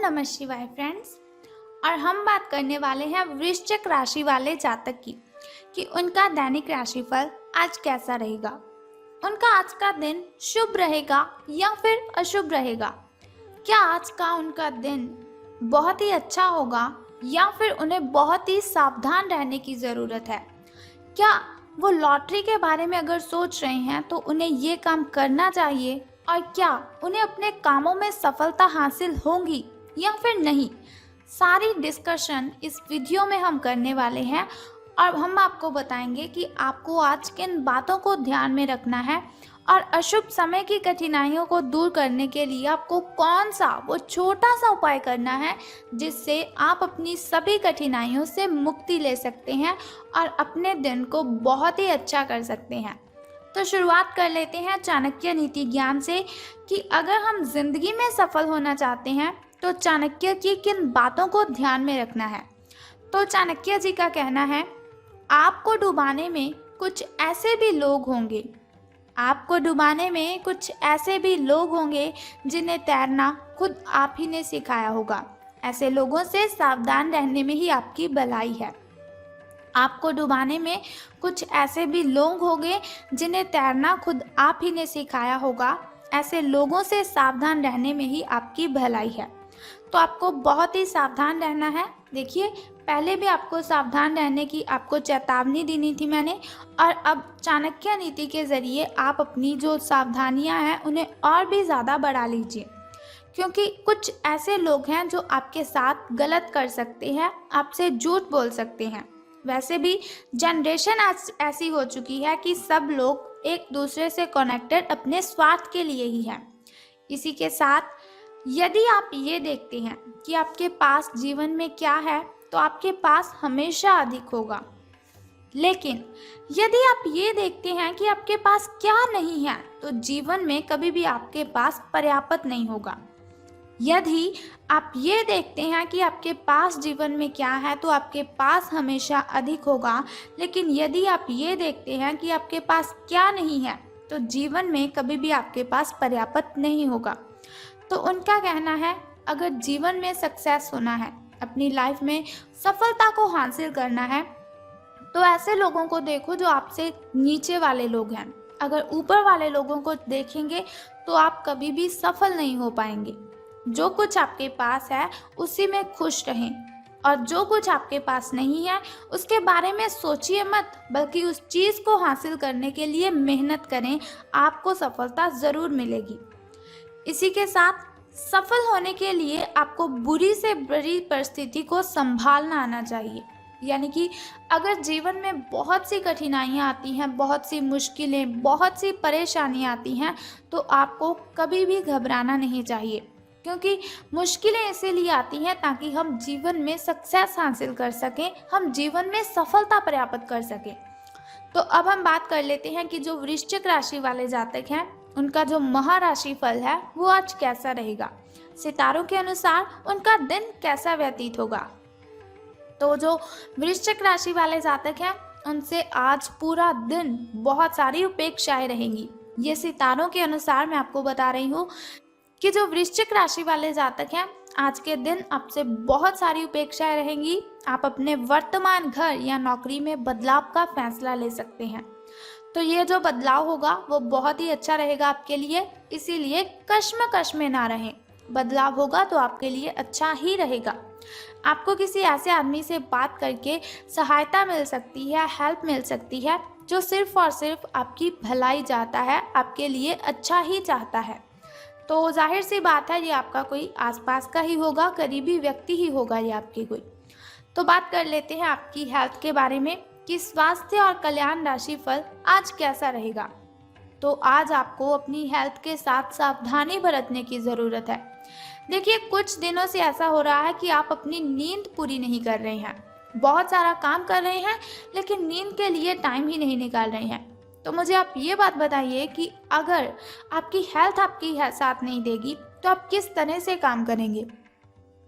नमः शिवाय फ्रेंड्स। और हम बात करने वाले हैं वृश्चिक राशि वाले जातक की कि उनका दैनिक राशिफल आज कैसा रहेगा। उनका आज का दिन शुभ रहेगा या फिर अशुभ रहेगा। क्या आज का उनका दिन बहुत ही अच्छा होगा या फिर उन्हें बहुत ही सावधान रहने की ज़रूरत है। क्या वो लॉटरी के बारे में अगर सोच रहे हैं तो उन्हें ये काम करना चाहिए, और क्या उन्हें अपने कामों में सफलता हासिल होगी या फिर नहीं। सारी डिस्कशन इस वीडियो में हम करने वाले हैं और हम आपको बताएंगे कि आपको आज किन बातों को ध्यान में रखना है और अशुभ समय की कठिनाइयों को दूर करने के लिए आपको कौन सा वो छोटा सा उपाय करना है जिससे आप अपनी सभी कठिनाइयों से मुक्ति ले सकते हैं और अपने दिन को बहुत ही अच्छा कर सकते हैं। तो शुरुआत कर लेते हैं चाणक्य नीति ज्ञान से कि अगर हम जिंदगी में सफल होना चाहते हैं तो चाणक्य की किन बातों को ध्यान में रखना है। तो चाणक्य जी का कहना है, आपको डुबाने में कुछ ऐसे भी लोग होंगे, आपको डुबाने में कुछ ऐसे भी लोग होंगे जिन्हें तैरना खुद आप ही ने सिखाया होगा। ऐसे लोगों से सावधान रहने में ही आपकी भलाई है। आपको डुबाने में कुछ ऐसे भी लोग होंगे जिन्हें तैरना खुद आप ही ने सिखाया होगा। ऐसे लोगों से सावधान रहने में ही आपकी भलाई है। तो आपको बहुत ही सावधान रहना है। देखिए, पहले भी आपको सावधान रहने की आपको चेतावनी देनी थी मैंने, और अब चाणक्य नीति के ज़रिए आप अपनी जो सावधानियां हैं उन्हें और भी ज़्यादा बढ़ा लीजिए, क्योंकि कुछ ऐसे लोग हैं जो आपके साथ गलत कर सकते हैं, आपसे झूठ बोल सकते हैं। वैसे भी जनरेशन आज ऐसी हो चुकी है कि सब लोग एक दूसरे से कनेक्टेड अपने स्वार्थ के लिए ही हैं। इसी के साथ यदि आप ये देखते हैं कि आपके पास जीवन में क्या है तो आपके पास हमेशा अधिक होगा, लेकिन यदि आप ये देखते हैं कि आपके पास क्या नहीं है तो जीवन में कभी भी आपके पास पर्याप्त नहीं होगा। यदि आप ये देखते हैं कि आपके पास जीवन में क्या है तो आपके पास हमेशा अधिक होगा, लेकिन यदि आप ये देखते हैं कि आपके पास क्या नहीं है तो जीवन में कभी भी आपके पास पर्याप्त नहीं होगा। तो उनका कहना है, अगर जीवन में सक्सेस होना है, अपनी लाइफ में सफलता को हासिल करना है, तो ऐसे लोगों को देखो जो आपसे नीचे वाले लोग हैं। अगर ऊपर वाले लोगों को देखेंगे तो आप कभी भी सफल नहीं हो पाएंगे। जो कुछ आपके पास है उसी में खुश रहें, और जो कुछ आपके पास नहीं है उसके बारे में सोचिए मत, बल्कि उस चीज़ को हासिल करने के लिए मेहनत करें। आपको सफलता ज़रूर मिलेगी। इसी के साथ सफल होने के लिए आपको बुरी से बुरी परिस्थिति को संभालना आना चाहिए। यानी कि अगर जीवन में बहुत सी कठिनाइयाँ आती हैं, बहुत सी मुश्किलें, बहुत सी परेशानियाँ आती हैं, तो आपको कभी भी घबराना नहीं चाहिए, क्योंकि मुश्किलें इसीलिए आती हैं ताकि हम जीवन में सक्सेस हासिल कर सकें, हम जीवन में सफलता प्राप्त कर सकें। तो अब हम बात कर लेते हैं कि जो वृश्चिक राशि वाले जातक हैं उनका जो महाराशि फल है वो आज कैसा रहेगा, सितारों के अनुसार उनका दिन कैसा व्यतीत होगा। तो जो वृश्चिक राशि वाले जातक हैं उनसे आज पूरा दिन बहुत सारी उपेक्षाएं रहेंगी। ये सितारों के अनुसार मैं आपको बता रही हूँ कि जो वृश्चिक राशि वाले जातक हैं आज के दिन आपसे बहुत सारी उपेक्षाएं रहेंगी। आप अपने वर्तमान घर या नौकरी में बदलाव का फैसला ले सकते हैं। तो ये जो बदलाव होगा वो बहुत ही अच्छा रहेगा आपके लिए, इसीलिए कश्मकश में ना रहें। बदलाव होगा तो आपके लिए अच्छा ही रहेगा। आपको किसी ऐसे आदमी से बात करके सहायता मिल सकती है, हेल्प मिल सकती है, जो सिर्फ और सिर्फ आपकी भलाई चाहता है, आपके लिए अच्छा ही चाहता है। तो जाहिर सी बात है ये आपका कोई आसपास का ही होगा, करीबी व्यक्ति ही होगा ये आपकी कोई। तो बात कर लेते हैं आपकी हेल्थ के बारे में कि स्वास्थ्य और कल्याण राशि फल आज कैसा रहेगा। तो आज आपको अपनी हेल्थ के साथ सावधानी बरतने की ज़रूरत है। देखिए, कुछ दिनों से ऐसा हो रहा है कि आप अपनी नींद पूरी नहीं कर रहे हैं, बहुत सारा काम कर रहे हैं लेकिन नींद के लिए टाइम ही नहीं निकाल रहे हैं। तो मुझे आप ये बात बताइए कि अगर आपकी हेल्थ आपकी साथ नहीं देगी तो आप किस तरह से काम करेंगे।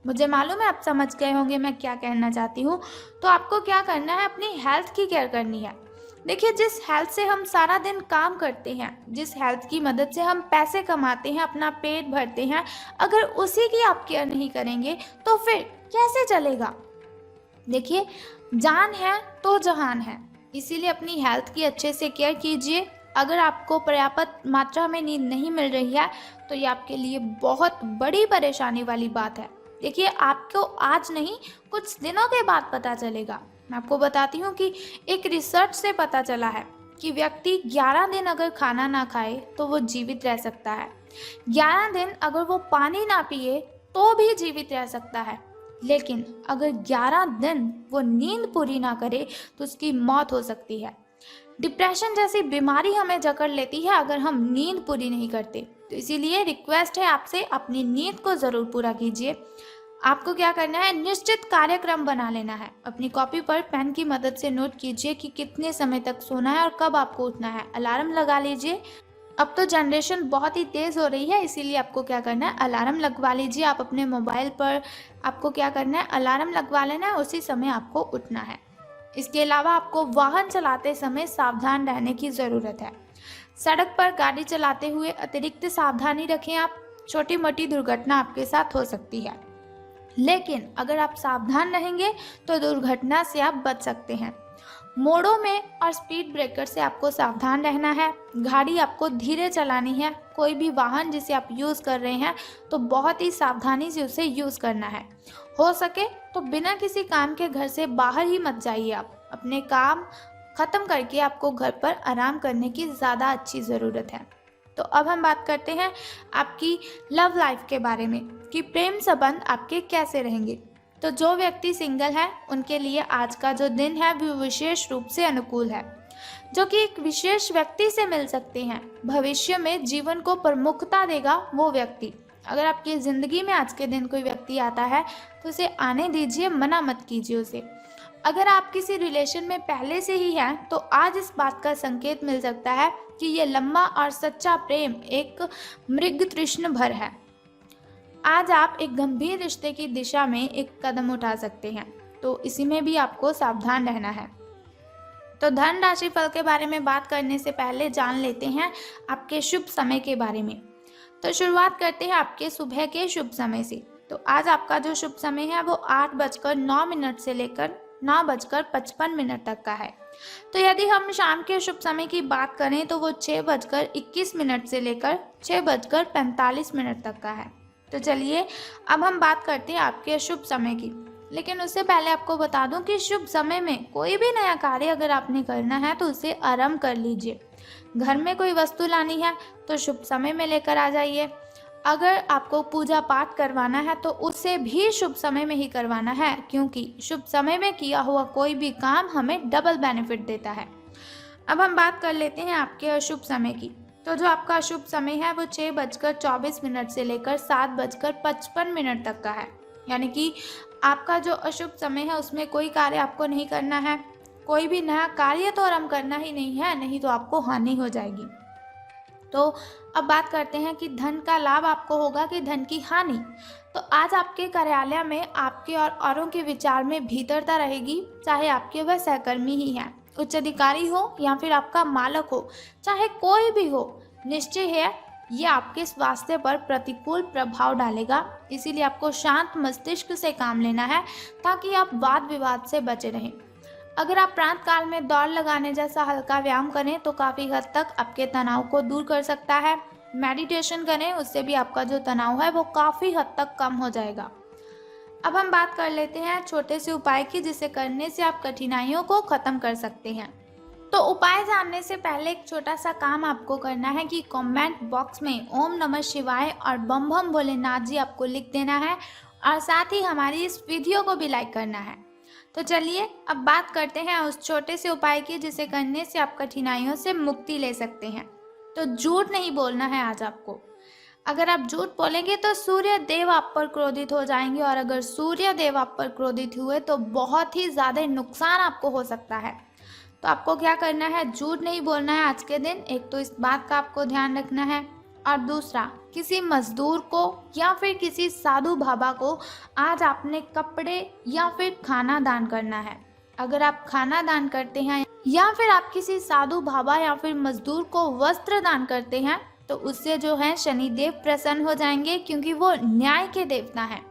मुझे मालूम है आप समझ गए होंगे मैं क्या कहना चाहती हूँ। तो आपको क्या करना है, अपनी हेल्थ की केयर करनी है। देखिए, जिस हेल्थ से हम सारा दिन काम करते हैं, जिस हेल्थ की मदद से हम पैसे कमाते हैं, अपना पेट भरते हैं, अगर उसी की आप केयर नहीं करेंगे तो फिर कैसे चलेगा। देखिए, जान है तो जहान है, इसीलिए अपनी हेल्थ की अच्छे से केयर कीजिए। अगर आपको पर्याप्त मात्रा में नींद नहीं मिल रही है तो ये आपके लिए बहुत बड़ी परेशानी वाली बात है। देखिए, आपको आज नहीं, कुछ दिनों के बाद पता चलेगा। मैं आपको बताती हूँ कि एक रिसर्च से पता चला है कि व्यक्ति 11 दिन अगर खाना ना खाए तो वो जीवित रह सकता है। 11 दिन अगर वो पानी ना पिए तो भी जीवित रह सकता है। लेकिन अगर 11 दिन वो नींद पूरी ना करे तो उसकी मौत हो सकती है। डिप्रेशन जैसी बीमारी हमें जकड़ लेती है अगर हम नींद पूरी नहीं करते। तो इसीलिए रिक्वेस्ट है आपसे, अपनी नींद को ज़रूर पूरा कीजिए। आपको क्या करना है, निश्चित कार्यक्रम बना लेना है। अपनी कॉपी पर पेन की मदद से नोट कीजिए कि कितने समय तक सोना है और कब आपको उठना है। अलार्म लगा लीजिए। अब तो जनरेशन बहुत ही तेज़ हो रही है, इसीलिए आपको क्या करना है, अलार्म लगवा लीजिए। आप अपने मोबाइल पर आपको क्या करना है, अलार्म लगवा लेना है, उसी समय आपको उठना है। इसके अलावा आपको वाहन चलाते समय सावधान रहने की ज़रूरत है। सड़क पर गाड़ी चलाते हुए अतिरिक्त सावधानी रखें आप। छोटी मोटी दुर्घटना आपके साथ हो सकती है, लेकिन अगर आप सावधान रहेंगे तो दुर्घटना से आप बच सकते हैं। मोड़ों में और स्पीड ब्रेकर से आपको सावधान रहना है। गाड़ी आपको धीरे चलानी है। कोई भी वाहन जिसे आप यूज़ कर रहे हैं तो बहुत ही सावधानी से उसे यूज़ करना है। हो सके तो बिना किसी काम के घर से बाहर ही मत जाइए। आप अपने काम ख़त्म करके आपको घर पर आराम करने की ज़्यादा अच्छी ज़रूरत है। तो अब हम बात करते हैं आपकी लव लाइफ के बारे में कि प्रेम संबंध आपके कैसे रहेंगे। तो जो व्यक्ति सिंगल है उनके लिए आज का जो दिन है वो विशेष रूप से अनुकूल है, जो कि एक विशेष व्यक्ति से मिल सकते हैं। भविष्य में जीवन को प्रमुखता देगा वो व्यक्ति। अगर आपकी ज़िंदगी में आज के दिन कोई व्यक्ति आता है तो उसे आने दीजिए, मना मत कीजिए उसे। अगर आप किसी रिलेशन में पहले से ही हैं तो आज इस बात का संकेत मिल सकता है कि ये लंबा और सच्चा प्रेम एक मृग तृष्ण भर है। आज आप एक गंभीर रिश्ते की दिशा में एक कदम उठा सकते हैं, तो इसी में भी आपको सावधान रहना है। तो धन राशि फल के बारे में बात करने से पहले जान लेते हैं आपके शुभ समय के बारे में। तो शुरुआत करते हैं आपके सुबह के शुभ समय से। तो आज आपका जो शुभ समय है वो 8:09 से लेकर 9:55 तक का है। तो यदि हम शाम के शुभ समय की बात करें तो वो 6:21 से लेकर 6:45 तक का है। तो चलिए अब हम बात करते हैं आपके अशुभ समय की। लेकिन उससे पहले आपको बता दूं कि शुभ समय में कोई भी नया कार्य अगर आपने करना है तो उसे आरंभ कर लीजिए। घर में कोई वस्तु लानी है तो शुभ समय में लेकर आ जाइए। अगर आपको पूजा पाठ करवाना है तो उसे भी शुभ समय में ही करवाना है, क्योंकि शुभ समय में किया हुआ कोई भी काम हमें डबल बेनिफिट देता है। अब हम बात कर लेते हैं आपके अशुभ समय की। तो जो आपका शुभ समय है वो 6:24 से लेकर 7:55 तक का है। यानी कि आपका जो अशुभ समय है उसमें कोई कार्य आपको नहीं करना है। कोई भी नया कार्य तो आरंभ करना ही नहीं है, नहीं तो आपको हानि हो जाएगी। तो अब बात करते हैं कि धन का लाभ आपको होगा कि धन की हानि। तो आज आपके कार्यालय में आपके और औरों के विचार में भीतरता रहेगी, चाहे आपके वह सहकर्मी ही हैं, उच्च अधिकारी हो या फिर आपका मालक हो, चाहे कोई भी हो। निश्चय है ये आपके स्वास्थ्य पर प्रतिकूल प्रभाव डालेगा। इसीलिए आपको शांत मस्तिष्क से काम लेना है ताकि आप वाद विवाद से बचे रहें। अगर आप प्रातः काल में दौड़ लगाने जैसा हल्का व्यायाम करें तो काफ़ी हद तक आपके तनाव को दूर कर सकता है। मेडिटेशन करें, उससे भी आपका जो तनाव है वो काफ़ी हद तक कम हो जाएगा। अब हम बात कर लेते हैं छोटे से उपाय की, जिसे करने से आप कठिनाइयों को ख़त्म कर सकते हैं। तो उपाय जानने से पहले एक छोटा सा काम आपको करना है कि कमेंट बॉक्स में ओम नमः शिवाय और बम बम भोलेनाथ जी आपको लिख देना है, और साथ ही हमारी इस वीडियो को भी लाइक करना है। तो चलिए अब बात करते हैं उस छोटे से उपाय की, जिसे करने से आप कठिनाइयों से मुक्ति ले सकते हैं। तो झूठ नहीं बोलना है आज आपको। अगर आप झूठ बोलेंगे तो सूर्य देव आप पर क्रोधित हो जाएंगे, और अगर सूर्य देव आप पर क्रोधित हुए तो बहुत ही ज़्यादा नुकसान आपको हो सकता है। तो आपको क्या करना है, झूठ नहीं बोलना है आज के दिन। एक तो इस बात का आपको ध्यान रखना है, और दूसरा किसी मजदूर को या फिर किसी साधु बाबा को आज आपने कपड़े या फिर खाना दान करना है। अगर आप खाना दान करते हैं या फिर आप किसी साधु बाबा या फिर मजदूर को वस्त्र दान करते हैं तो उससे जो है शनिदेव प्रसन्न हो जाएंगे, क्योंकि वो न्याय के देवता हैं।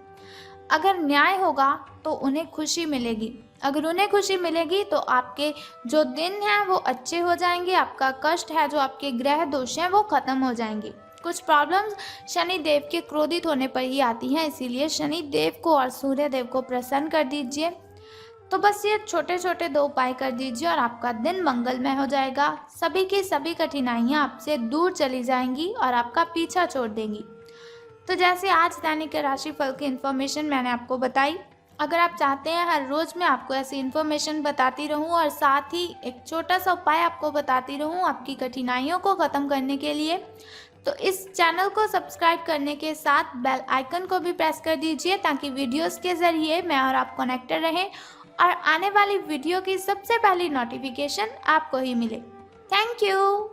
अगर न्याय होगा तो उन्हें खुशी मिलेगी। अगर उन्हें खुशी मिलेगी तो आपके जो दिन हैं वो अच्छे हो जाएंगे, आपका कष्ट है, जो आपके ग्रह दोष हैं वो खत्म हो जाएंगे। कुछ प्रॉब्लम्स शनि देव के क्रोधित होने पर ही आती हैं, इसीलिए शनि देव को और सूर्य देव को प्रसन्न कर दीजिए। तो बस ये छोटे छोटे 2 उपाय कर दीजिए और आपका दिन मंगलमय हो जाएगा। सभी की सभी कठिनाइयाँ आपसे दूर चली जाएंगी और आपका पीछा छोड़ देंगी। तो जैसे आज दैनिक राशिफल की इन्फॉर्मेशन मैंने आपको बताई, अगर आप चाहते हैं हर रोज़ मैं आपको ऐसी इन्फॉर्मेशन बताती रहूं और साथ ही एक छोटा सा उपाय आपको बताती रहूं आपकी कठिनाइयों को ख़त्म करने के लिए, तो इस चैनल को सब्सक्राइब करने के साथ बेल आइकन को भी प्रेस कर दीजिए, ताकि वीडियोस के ज़रिए मैं और आप कनेक्टेड रहें और आने वाली वीडियो की सबसे पहली नोटिफिकेशन आपको ही मिले। Thank you.